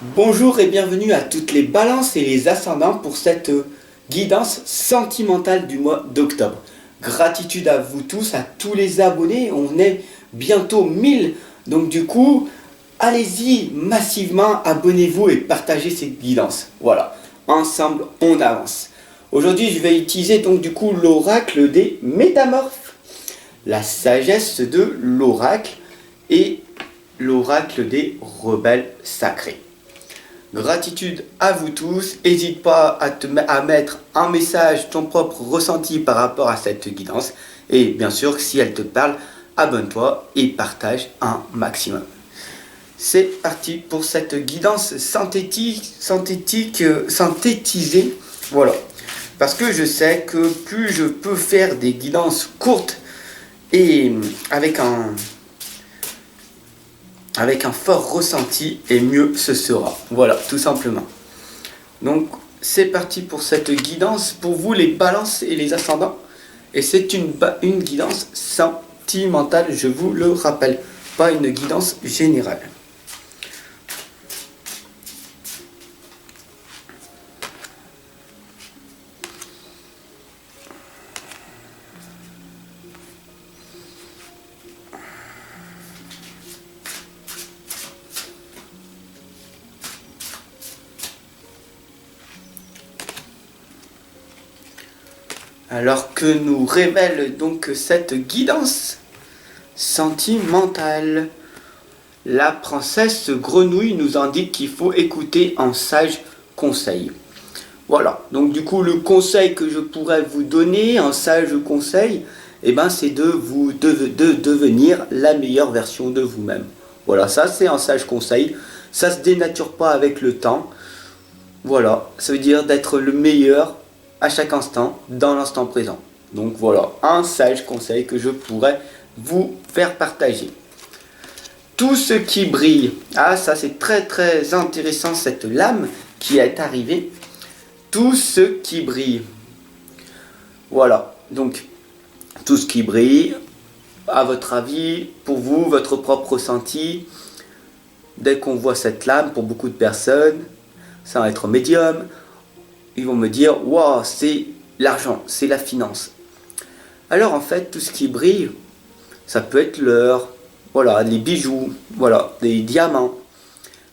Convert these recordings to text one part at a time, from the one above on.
Bonjour et bienvenue à toutes les balances et les ascendants pour cette guidance sentimentale du mois d'octobre. Gratitude à vous tous, à tous les abonnés, on est bientôt 1000, donc du coup, allez-y massivement, abonnez-vous et partagez cette guidance. Voilà, ensemble on avance. Aujourd'hui je vais utiliser donc du coup l'oracle des métamorphes, la sagesse de l'oracle et l'oracle des rebelles sacrés. Gratitude à vous tous. N'hésite pas à mettre un message, ton propre ressenti par rapport à cette guidance. Et bien sûr, si elle te parle, abonne-toi et partage un maximum. C'est parti pour cette guidance synthétisée. Voilà. Parce que je sais que plus je peux faire des guidances courtes et avec un fort ressenti, et mieux ce sera. Voilà, tout simplement. Donc, c'est parti pour cette guidance, pour vous les balances et les ascendants. Et c'est une guidance sentimentale, je vous le rappelle, pas une guidance générale. Alors que nous révèle donc cette guidance sentimentale, la princesse grenouille nous indique qu'il faut écouter un sage conseil. Voilà, donc du coup le conseil que je pourrais vous donner, un sage conseil, c'est de devenir la meilleure version de vous-même. Voilà, ça c'est un sage conseil, ça se dénature pas avec le temps. Voilà, ça veut dire d'être le meilleur à chaque instant, dans l'instant présent. Donc voilà, un sage conseil que je pourrais vous faire partager. Tout ce qui brille, ça c'est très très intéressant, cette lame qui est arrivée. Tout ce qui brille. Voilà, donc tout ce qui brille, à votre avis, pour vous, votre propre ressenti, dès qu'on voit cette lame, pour beaucoup de personnes, ça va être médium, ils vont me dire, waouh, c'est l'argent, c'est la finance. Alors en fait, tout ce qui brille, ça peut être l'or, voilà, les bijoux, voilà, des diamants.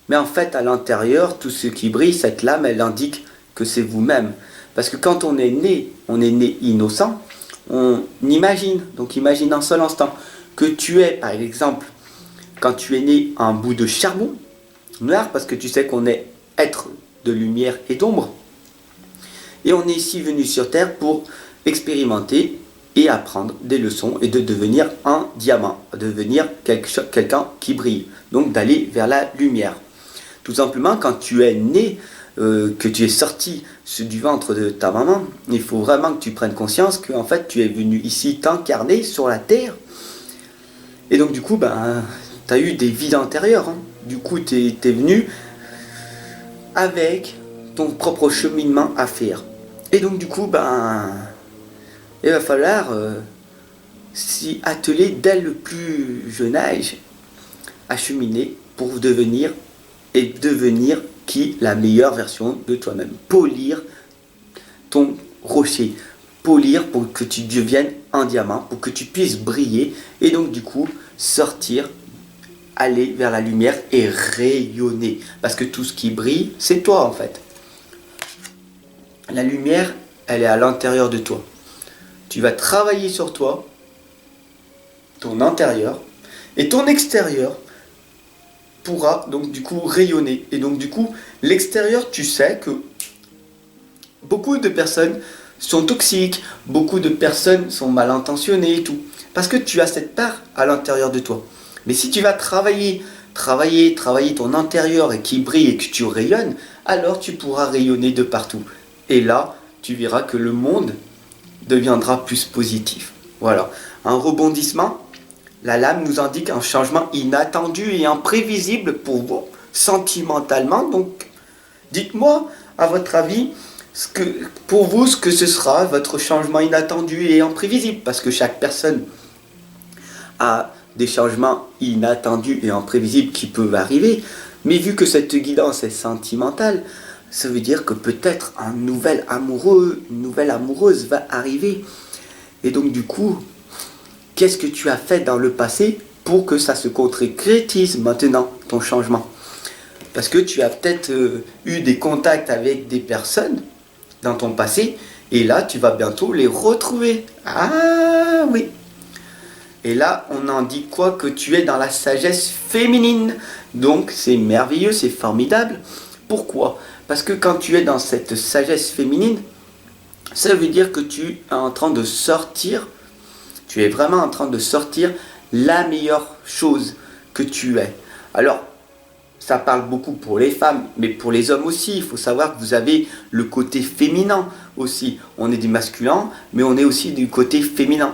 Mais en fait, à l'intérieur, tout ce qui brille, cette lame, elle indique que c'est vous-même. Parce que quand on est né innocent, on imagine, donc imagine un seul instant, que tu es, par exemple, quand tu es né, un bout de charbon noir, parce que tu sais qu'on est être de lumière et d'ombre. Et on est ici venu sur Terre pour expérimenter et apprendre des leçons et de devenir un diamant, devenir quelqu'un qui brille, donc d'aller vers la lumière. Tout simplement, quand tu es né, que tu es sorti du ventre de ta maman, il faut vraiment que tu prennes conscience que en fait, tu es venu ici t'incarner sur la terre. Et donc du coup, tu as eu des vies antérieures. Hein. Du coup, tu es venu avec ton propre cheminement à faire. Et donc du coup, il va falloir s'y atteler dès le plus jeune âge à cheminer pour devenir qui la meilleure version de toi-même. Polir ton rocher, polir pour que tu deviennes un diamant, pour que tu puisses briller et donc du coup sortir, aller vers la lumière et rayonner. Parce que tout ce qui brille, c'est toi en fait. La lumière, elle est à l'intérieur de toi. Tu vas travailler sur toi, ton intérieur, et ton extérieur pourra donc du coup rayonner. Et donc du coup, l'extérieur, tu sais que beaucoup de personnes sont toxiques, beaucoup de personnes sont mal intentionnées et tout. Parce que tu as cette part à l'intérieur de toi. Mais si tu vas travailler ton intérieur et qui brille et que tu rayonnes, alors tu pourras rayonner de partout. Et là, tu verras que le monde deviendra plus positif. Voilà. Un rebondissement, la lame nous indique un changement inattendu et imprévisible pour vous, sentimentalement. Donc, dites-moi, à votre avis, pour vous, ce que ce sera, votre changement inattendu et imprévisible. Parce que chaque personne a des changements inattendus et imprévisibles qui peuvent arriver. Mais vu que cette guidance est sentimentale, ça veut dire que peut-être un nouvel amoureux, une nouvelle amoureuse va arriver. Et donc du coup, qu'est-ce que tu as fait dans le passé pour que ça se concrétise maintenant, ton changement? Parce que tu as peut-être eu des contacts avec des personnes dans ton passé, et là, tu vas bientôt les retrouver. Ah oui. Et là, on en dit quoi? Que tu es dans la sagesse féminine. Donc, c'est merveilleux, c'est formidable. Pourquoi? Parce que quand tu es dans cette sagesse féminine, ça veut dire que tu es en train de sortir, tu es vraiment en train de sortir la meilleure chose que tu es. Alors, ça parle beaucoup pour les femmes, mais pour les hommes aussi. Il faut savoir que vous avez le côté féminin aussi. On est des masculins, mais on est aussi du côté féminin.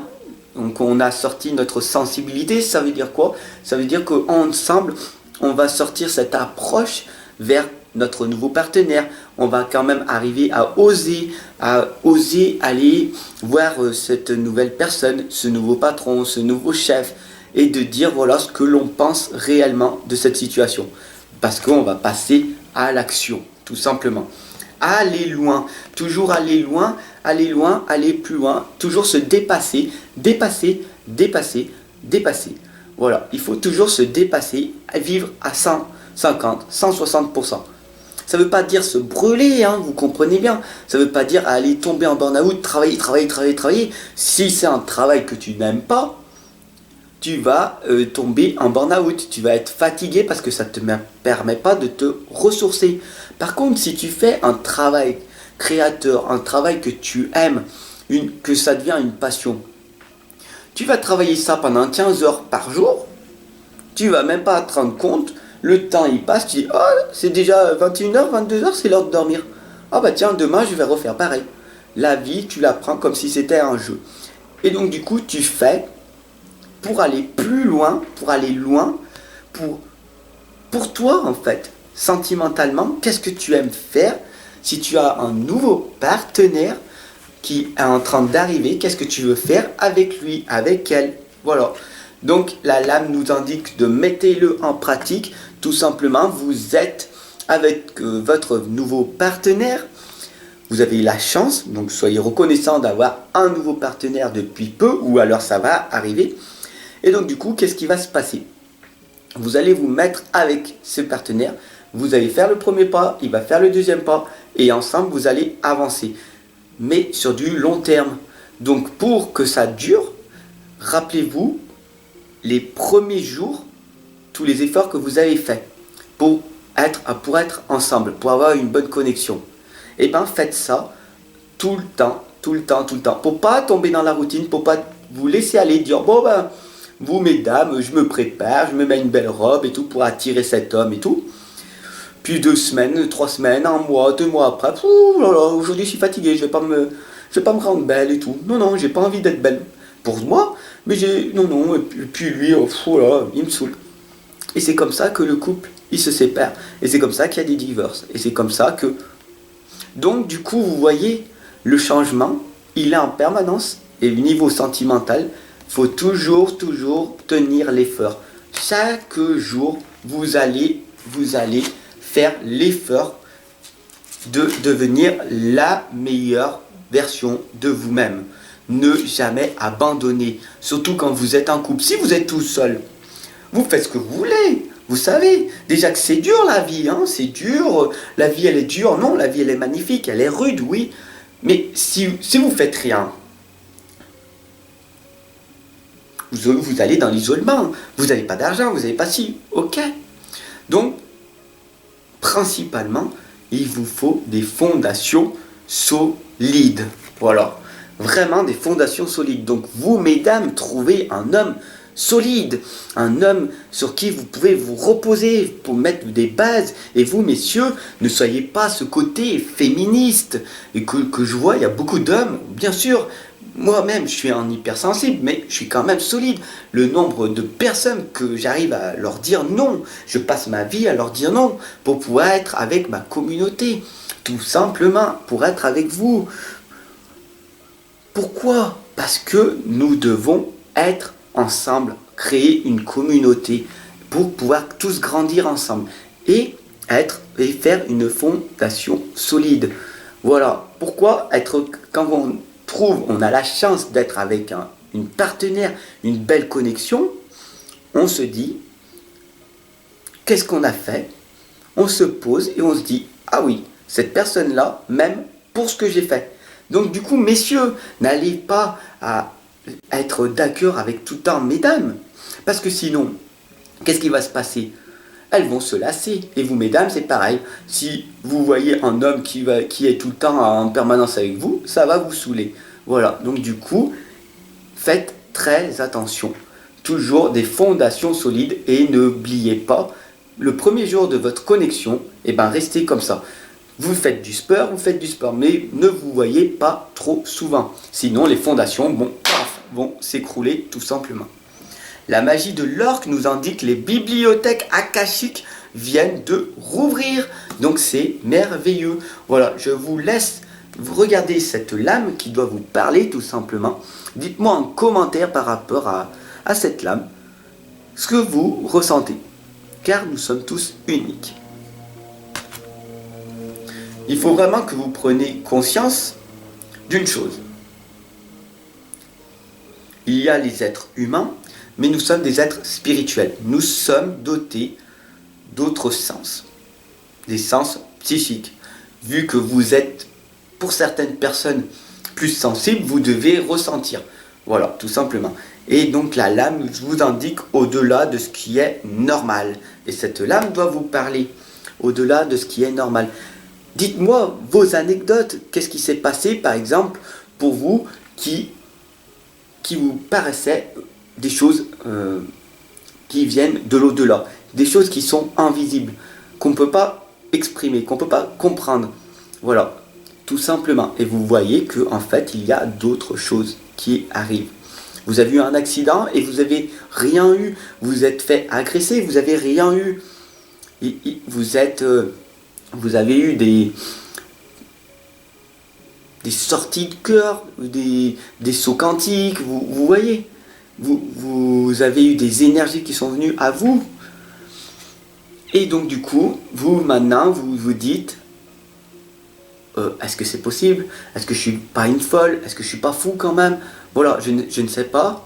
Donc on a sorti notre sensibilité. Ça veut dire quoi? Ça veut dire qu'ensemble, on va sortir cette approche vers notre nouveau partenaire. On va quand même arriver à oser aller voir cette nouvelle personne, ce nouveau patron, ce nouveau chef, et de dire voilà ce que l'on pense réellement de cette situation. Parce qu'on va passer à l'action, tout simplement. Aller loin, toujours aller loin, aller plus loin, toujours se dépasser, dépasser, dépasser, dépasser. Voilà, il faut toujours se dépasser, vivre à 150, 160%. Ça ne veut pas dire se brûler, hein, vous comprenez bien. Ça ne veut pas dire aller tomber en burn-out, travailler. Si c'est un travail que tu n'aimes pas, tu vas tomber en burn-out, tu vas être fatigué parce que ça ne te permet pas de te ressourcer. Par contre, si tu fais un travail créateur, un travail que tu aimes, que ça devient une passion, tu vas travailler ça pendant 15 heures par jour, tu vas même pas te rendre compte, le temps il passe, tu dis oh c'est déjà 21h, 22h, c'est l'heure de dormir. Ah bah tiens, demain je vais refaire pareil. La vie, tu la prends comme si c'était un jeu. Et donc du coup, tu fais pour aller plus loin, pour aller loin, pour toi en fait, sentimentalement, qu'est-ce que tu aimes faire? Si tu as un nouveau partenaire qui est en train d'arriver, qu'est-ce que tu veux faire avec lui, avec elle? Voilà. Donc la lame nous indique de mettez-le en pratique. Tout simplement, vous êtes avec votre nouveau partenaire. Vous avez la chance, donc soyez reconnaissant d'avoir un nouveau partenaire depuis peu, ou alors ça va arriver. Et donc du coup, qu'est-ce qui va se passer? Vous allez vous mettre avec ce partenaire, vous allez faire le premier pas, il va faire le deuxième pas, et ensemble vous allez avancer. Mais sur du long terme. Donc pour que ça dure, rappelez-vous les premiers jours, tous les efforts que vous avez faits pour être ensemble, pour avoir une bonne connexion. Et bien faites ça tout le temps. Pour pas tomber dans la routine, pour pas vous laisser aller, dire bon ben vous mesdames, je me prépare, je me mets une belle robe et tout pour attirer cet homme et tout. Puis 2 semaines, 3 semaines, 1 mois, 2 mois après, aujourd'hui je suis fatigué, je vais pas me rendre belle et tout. Non, j'ai pas envie d'être belle pour moi, mais non, et puis lui, il me saoule. Et c'est comme ça que le couple, il se sépare. Et c'est comme ça qu'il y a des divorces. Et c'est comme ça que... Donc du coup, vous voyez, le changement, il est en permanence. Et le niveau sentimental, faut toujours tenir l'effort. Chaque jour, vous allez faire l'effort de devenir la meilleure version de vous-même. Ne jamais abandonner, surtout quand vous êtes en couple. Si vous êtes tout seul, vous faites ce que vous voulez. Vous savez, déjà que c'est dur la vie, hein, c'est dur, la vie elle est dure, non, la vie elle est magnifique, elle est rude, oui. Mais si vous faites rien, vous allez dans l'isolement, vous n'avez pas d'argent, vous n'avez pas si, ok. Donc, principalement, il vous faut des fondations solides. Voilà, vraiment des fondations solides. Donc vous, mesdames, trouvez un homme solide, un homme sur qui vous pouvez vous reposer pour mettre des bases. Et vous, messieurs, ne soyez pas ce côté féministe et que je vois, il y a beaucoup d'hommes, bien sûr. Moi-même, je suis un hypersensible, mais je suis quand même solide. Le nombre de personnes que j'arrive à leur dire non, je passe ma vie à leur dire non pour pouvoir être avec ma communauté. Tout simplement, pour être avec vous. Pourquoi? Parce que nous devons être ensemble, créer une communauté pour pouvoir tous grandir ensemble. et faire une fondation solide. Voilà pourquoi quand on a la chance d'être avec une partenaire, une belle connexion, on se dit, qu'est-ce qu'on a fait? On se pose et on se dit, ah oui, cette personne-là m'aime pour ce que j'ai fait. Donc du coup, messieurs, n'allez pas à être d'accord avec tout le temps mesdames, parce que sinon, qu'est-ce qui va se passer? Elles vont se lasser. Et vous, mesdames, c'est pareil. Si vous voyez un homme qui est tout le temps en permanence avec vous, ça va vous saouler. Voilà. Donc du coup, faites très attention. Toujours des fondations solides et n'oubliez pas, le premier jour de votre connexion, restez comme ça. Vous faites du sport, mais ne vous voyez pas trop souvent. Sinon, les fondations vont s'écrouler tout simplement. La magie de l'orque nous indique que les bibliothèques akashiques viennent de rouvrir. Donc c'est merveilleux. Voilà, je vous laisse regarder cette lame qui doit vous parler tout simplement. Dites-moi en commentaire par rapport à cette lame ce que vous ressentez. Car nous sommes tous uniques. Il faut vraiment que vous preniez conscience d'une chose. Il y a les êtres humains, mais nous sommes des êtres spirituels. Nous sommes dotés d'autres sens, des sens psychiques. Vu que vous êtes, pour certaines personnes, plus sensibles, vous devez ressentir. Voilà, tout simplement. Et donc la lame vous indique au-delà de ce qui est normal. Et cette lame doit vous parler au-delà de ce qui est normal. Dites-moi vos anecdotes. Qu'est-ce qui s'est passé, par exemple, pour vous qui vous paraissaient des choses qui viennent de l'au-delà, des choses qui sont invisibles, qu'on ne peut pas exprimer, qu'on ne peut pas comprendre. Voilà, tout simplement. Et vous voyez qu'en fait, il y a d'autres choses qui arrivent. Vous avez eu un accident et vous n'avez rien eu. Vous êtes fait agresser, vous n'avez rien eu. Vous avez eu des sorties de cœur, des sauts quantiques, vous voyez. Vous avez eu des énergies qui sont venues à vous. Et donc du coup, maintenant, vous vous dites, est-ce que c'est possible? Est-ce que je suis pas une folle? Est-ce que je suis pas fou quand même? Voilà, je ne sais pas.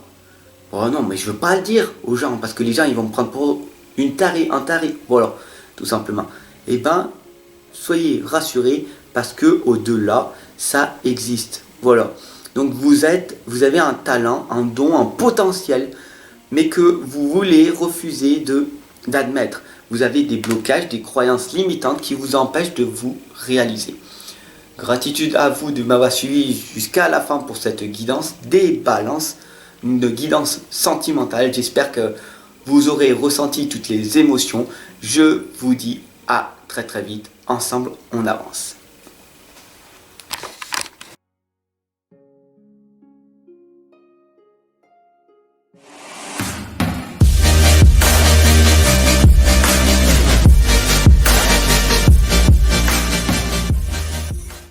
Oh non, mais je veux pas le dire aux gens, parce que les gens, ils vont me prendre pour un taré. Voilà, tout simplement. Soyez rassurés, parce que au-delà, ça existe. Voilà. Donc vous avez un talent, un don, un potentiel, mais que vous voulez refuser d'admettre. Vous avez des blocages, des croyances limitantes qui vous empêchent de vous réaliser. Gratitude à vous de m'avoir suivi jusqu'à la fin pour cette guidance des balances, une guidance sentimentale. J'espère que vous aurez ressenti toutes les émotions. Je vous dis à très très vite. Ensemble, on avance.